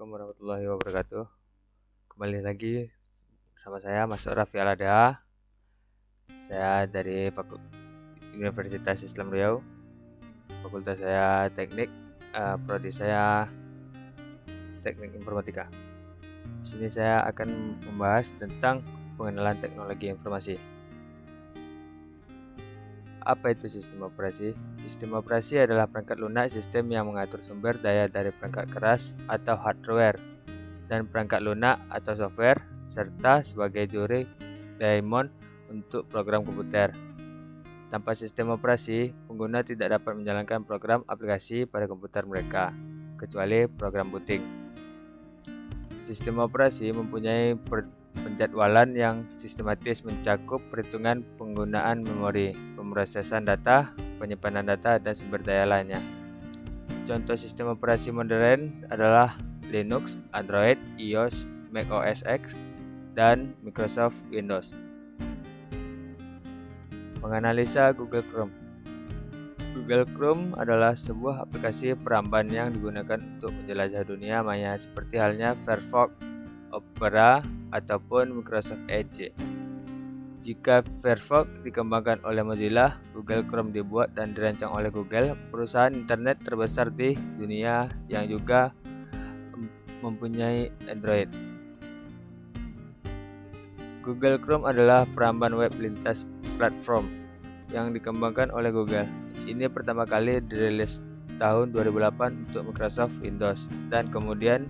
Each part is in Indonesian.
Assalamualaikum warahmatullahi wabarakatuh. Kembali lagi bersama saya Mas Raffi Alada. Saya dari Universitas Islam Riau. Fakultas saya Teknik, prodi saya Teknik Informatika. Di sini saya akan membahas tentang pengenalan teknologi informasi. Apa itu sistem operasi? Sistem operasi adalah perangkat lunak sistem yang mengatur sumber daya dari perangkat keras atau hardware dan perangkat lunak atau software, serta sebagai juri daemon untuk program komputer. Tanpa sistem operasi, pengguna tidak dapat menjalankan program aplikasi pada komputer mereka, kecuali program booting. Sistem operasi mempunyai penjadwalan yang sistematis mencakup perhitungan penggunaan memori, pemrosesan data, penyimpanan data, dan sumber daya lainnya. Contoh sistem operasi modern adalah Linux, Android, iOS, Mac OS X, dan Microsoft Windows. Menganalisa Google Chrome. Google Chrome adalah sebuah aplikasi peramban yang digunakan untuk menjelajah dunia maya seperti halnya Firefox, Opera, ataupun Microsoft Edge. Jika Firefox dikembangkan oleh Mozilla, Google Chrome dibuat dan dirancang oleh Google, perusahaan internet terbesar di dunia yang juga mempunyai Android. Google Chrome adalah peramban web lintas platform yang dikembangkan oleh Google. Ini pertama kali dirilis tahun 2008 untuk Microsoft Windows dan kemudian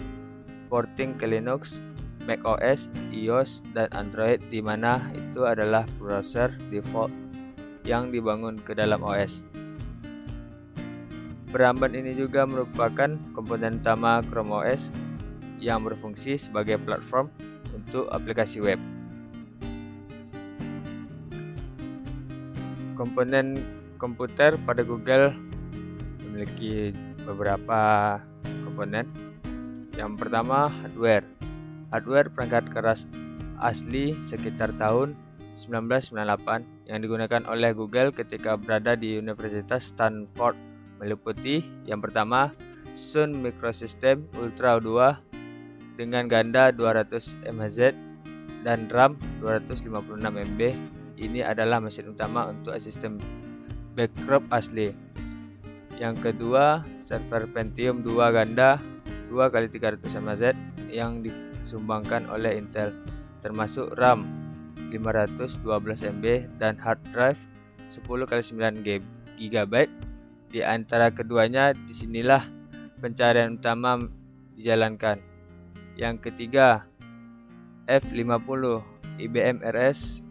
porting ke Linux, Mac OS, iOS, dan Android, di mana itu adalah browser default yang dibangun ke dalam OS. Peramban ini juga merupakan komponen utama Chrome OS yang berfungsi sebagai platform untuk aplikasi web. Komponen komputer pada Google memiliki beberapa komponen. Yang pertama, hardware. Hardware perangkat keras asli sekitar tahun 1998 yang digunakan oleh Google ketika berada di Universitas Stanford meliputi yang pertama, Sun Microsystem Ultra 2 dengan ganda 200 MHz dan RAM 256 MB. Ini adalah mesin utama untuk sistem backup asli. Yang kedua, server Pentium 2 ganda 2x300 MHz yang disumbangkan oleh Intel, termasuk RAM 512 MB dan hard drive 10x9 GB. Di antara keduanya, disinilah pencarian utama dijalankan. Yang ketiga, F50 IBM RS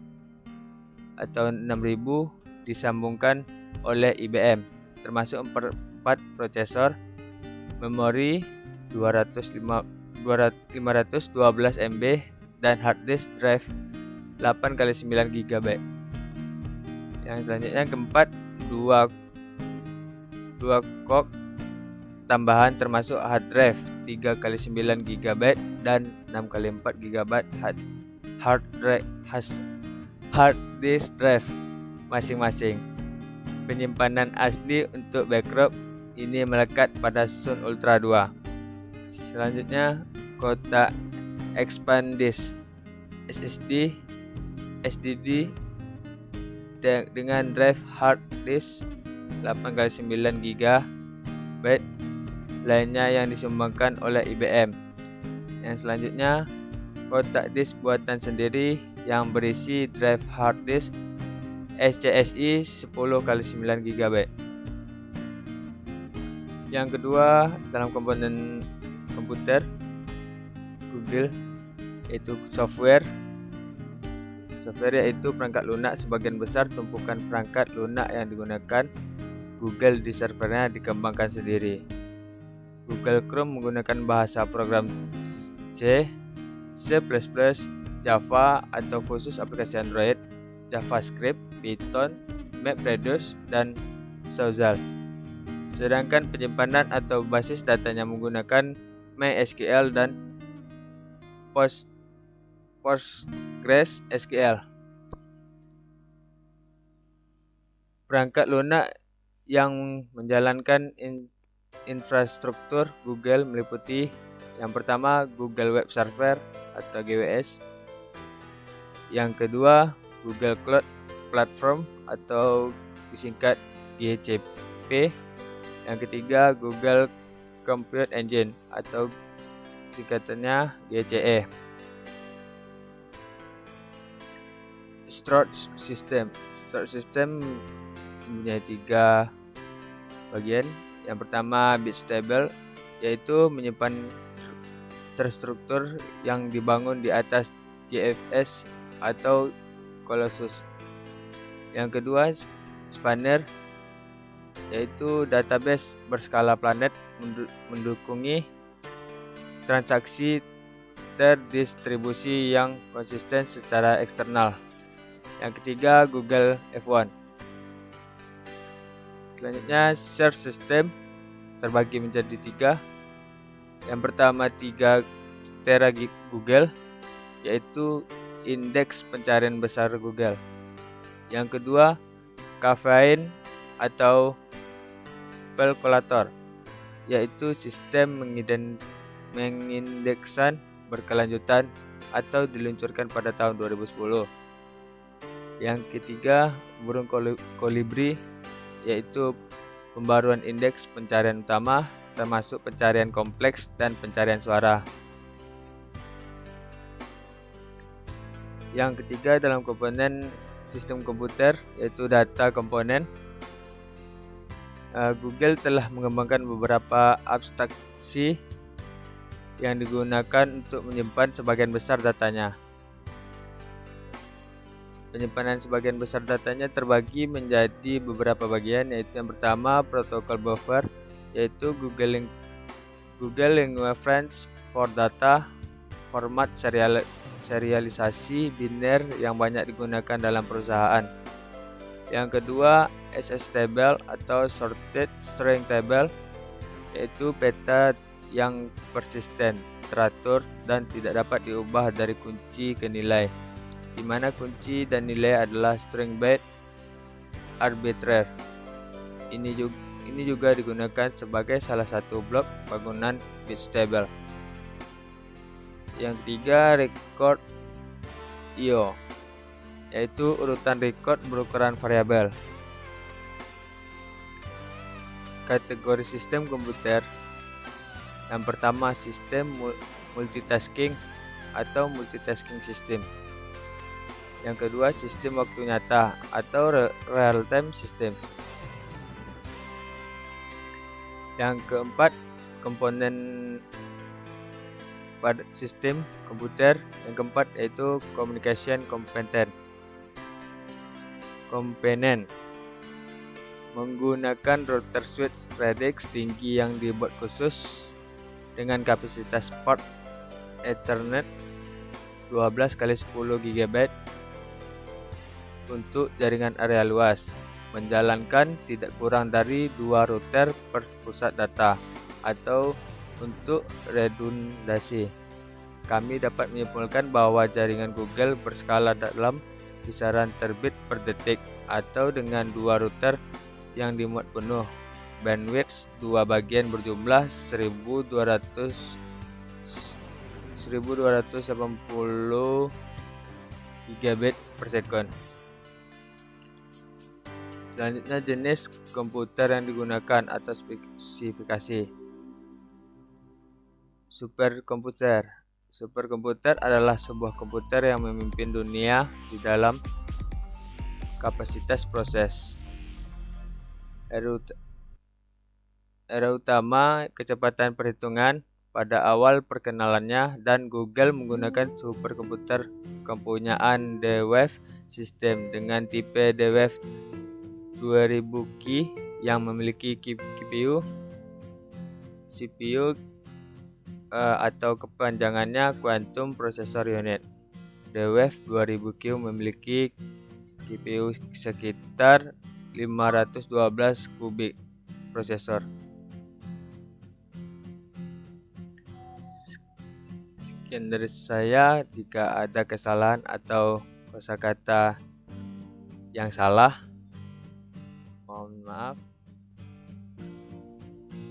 atau 6000 disambungkan oleh IBM, termasuk 4 prosesor, memori 512 MB, dan hard disk drive 8x9 GB. Yang selanjutnya keempat, 2 core tambahan termasuk hard drive 3x9 GB dan 6x4 GB hard disk drive masing-masing. Penyimpanan asli untuk backup ini melekat pada Sun Ultra 2. Selanjutnya, kotak expand disk SSD dengan drive hard disk 8x9 GB lainnya yang disumbangkan oleh IBM. Yang selanjutnya, kotak disk buatan sendiri yang berisi drive hard disk SCSI 10x9 GB. Yang kedua, dalam komponen komputer Google yaitu software. Software yaitu perangkat lunak. Sebagian besar tumpukan perangkat lunak yang digunakan Google di servernya dikembangkan sendiri. Google Chrome menggunakan bahasa program C, C++, Java atau khusus aplikasi Android, JavaScript, Python, MapReduce, dan Souzal. Sedangkan penyimpanan atau basis datanya menggunakan MySQL dan PostgreSQL. Perangkat lunak yang menjalankan infrastruktur Google meliputi Yang pertama Google Web Server atau GWS. Yang kedua Google Cloud Platform atau disingkat GCP. Yang ketiga Google Compute Engine atau singkatannya GCE. Storage System mempunyai 3 bagian. Yang pertama bit stable, yaitu menyimpan terstruktur yang dibangun di atas JFS atau Colossus. Yang kedua spanner, yaitu database berskala planet mendukungi transaksi terdistribusi yang konsisten secara eksternal. Yang ketiga Google F1. Selanjutnya search system terbagi menjadi 3. Yang pertama 3 tera Google, yaitu indeks pencarian besar Google. Yang kedua Caffeine atau kalkulator, yaitu sistem mengindeksan berkelanjutan atau diluncurkan pada tahun 2010. Yang ketiga burung kolibri, yaitu pembaruan indeks pencarian utama termasuk pencarian kompleks dan pencarian suara. Yang ketiga dalam komponen sistem komputer, yaitu data komponen. Google telah mengembangkan beberapa abstraksi yang digunakan untuk menyimpan sebagian besar datanya. Penyimpanan sebagian besar datanya terbagi menjadi beberapa bagian, yaitu yang pertama protokol buffer, yaitu Google Language for Data, format serialisasi biner yang banyak digunakan dalam perusahaan. Yang kedua SS table atau sorted string table, yaitu peta yang persisten, teratur, dan tidak dapat diubah dari kunci ke nilai, di mana kunci dan nilai adalah string byte arbitrary. Ini juga digunakan sebagai salah satu blok bangunan bit table. Yang ketiga record IO, yaitu urutan record berukuran variabel. Kategori sistem komputer. Yang pertama sistem multitasking atau multitasking system. Yang kedua sistem waktu nyata atau real time system. Yang keempat komponen pada sistem komputer. Yang keempat yaitu communication component, menggunakan router switch radix tinggi yang dibuat khusus dengan kapasitas port Ethernet 12 x 10 GB untuk jaringan area luas, menjalankan tidak kurang dari 2 router per pusat data, atau untuk redundasi. Kami dapat menyimpulkan bahwa jaringan Google berskala dalam kisaran terbit per detik, atau dengan 2 router yang dimuat penuh, bandwidth 2 bagian berjumlah 1280 gigabit per second. Selanjutnya jenis komputer yang digunakan atau spesifikasi. Superkomputer. Superkomputer adalah sebuah komputer yang memimpin dunia di dalam kapasitas proses. Era utama kecepatan perhitungan pada awal perkenalannya, dan Google menggunakan superkomputer kepunyaan DeWave System dengan tipe DeWave 2000K yang memiliki CPU atau kepanjangannya Quantum Processor Unit. DeWave 2000Q memiliki GPU sekitar 512 kubik prosesor. Sekian dari saya. Jika ada kesalahan atau kosakata yang salah, mohon maaf.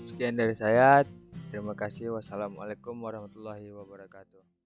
Sekian dari saya. Terima kasih. Wassalamualaikum warahmatullahi wabarakatuh.